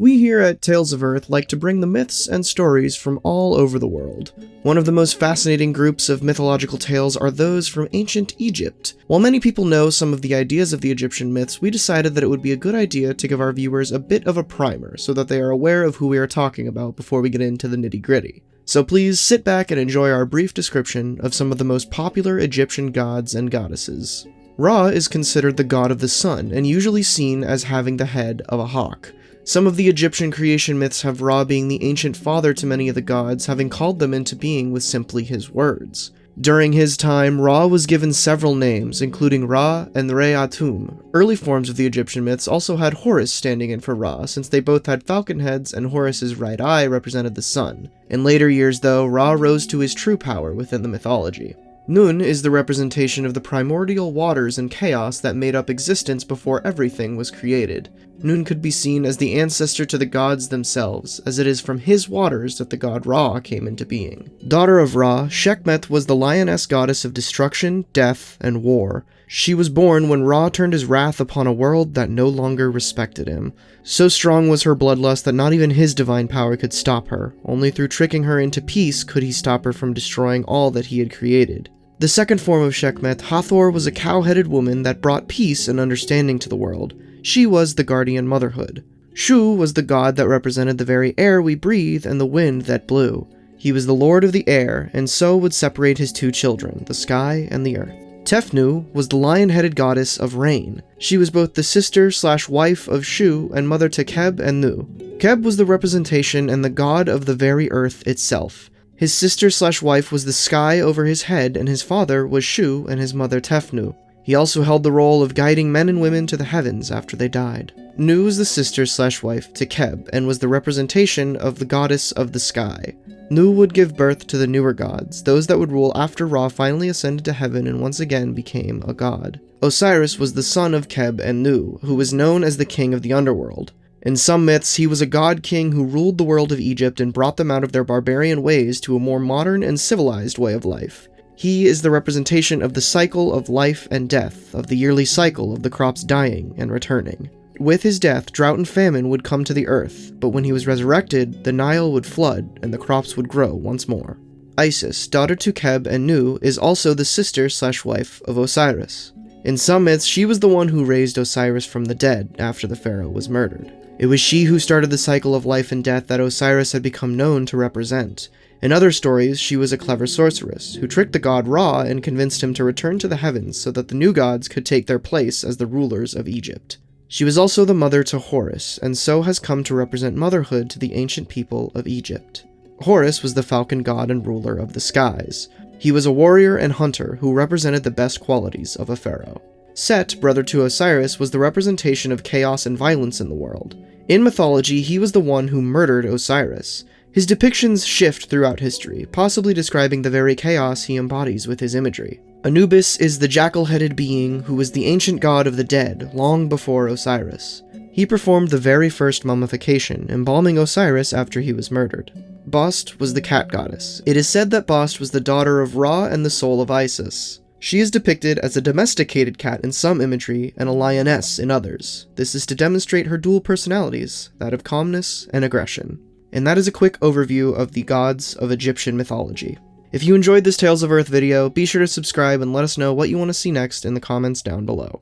We here at Tales of Earth like to bring the myths and stories from all over the world. One of the most fascinating groups of mythological tales are those from ancient Egypt. While many people know some of the ideas of the Egyptian myths, we decided that it would be a good idea to give our viewers a bit of a primer so that they are aware of who we are talking about before we get into the nitty-gritty. So please sit back and enjoy our brief description of some of the most popular Egyptian gods and goddesses. Ra is considered the god of the sun and usually seen as having the head of a hawk. Some of the Egyptian creation myths have Ra being the ancient father to many of the gods, having called them into being with simply his words. During his time, Ra was given several names, including Ra and Re-Atum. Early forms of the Egyptian myths also had Horus standing in for Ra, since they both had falcon heads and Horus's right eye represented the sun. In later years, though, Ra rose to his true power within the mythology. Nun is the representation of the primordial waters and chaos that made up existence before everything was created. Nun could be seen as the ancestor to the gods themselves, as it is from his waters that the god Ra came into being. Daughter of Ra, Sekhmet was the lioness goddess of destruction, death, and war. She was born when Ra turned his wrath upon a world that no longer respected him. So strong was her bloodlust that not even his divine power could stop her. Only through tricking her into peace could he stop her from destroying all that he had created. The second form of Sekhmet, Hathor, was a cow-headed woman that brought peace and understanding to the world. She was the guardian motherhood. Shu was the god that represented the very air we breathe and the wind that blew. He was the lord of the air, and so would separate his two children, the sky and the earth. Tefnut was the lion-headed goddess of rain. She was both the sister/wife of Shu and mother to Keb and Nu. Keb was the representation and the god of the very earth itself. His sister/wife was the sky over his head, and his father was Shu and his mother Tefnut. He also held the role of guiding men and women to the heavens after they died. Nu was the sister/wife to Keb, and was the representation of the goddess of the sky. Nu would give birth to the newer gods, those that would rule after Ra finally ascended to heaven and once again became a god. Osiris was the son of Keb and Nu, who was known as the king of the underworld. In some myths, he was a god-king who ruled the world of Egypt and brought them out of their barbarian ways to a more modern and civilized way of life. He is the representation of the cycle of life and death, of the yearly cycle of the crops dying and returning. With his death, drought and famine would come to the earth, but when he was resurrected, the Nile would flood and the crops would grow once more. Isis, daughter to Keb and Nu, is also the sister/wife of Osiris. In some myths, she was the one who raised Osiris from the dead after the pharaoh was murdered. It was she who started the cycle of life and death that Osiris had become known to represent. In other stories, she was a clever sorceress, who tricked the god Ra and convinced him to return to the heavens so that the new gods could take their place as the rulers of Egypt. She was also the mother to Horus, and so has come to represent motherhood to the ancient people of Egypt. Horus was the falcon god and ruler of the skies. He was a warrior and hunter who represented the best qualities of a pharaoh. Set, brother to Osiris, was the representation of chaos and violence in the world. In mythology, he was the one who murdered Osiris. His depictions shift throughout history, possibly describing the very chaos he embodies with his imagery. Anubis is the jackal-headed being who was the ancient god of the dead long before Osiris. He performed the very first mummification, embalming Osiris after he was murdered. Bast was the cat goddess. It is said that Bast was the daughter of Ra and the soul of Isis. She is depicted as a domesticated cat in some imagery and a lioness in others. This is to demonstrate her dual personalities, that of calmness and aggression. And that is a quick overview of the gods of Egyptian mythology. If you enjoyed this Tales of Earth video, be sure to subscribe and let us know what you want to see next in the comments down below.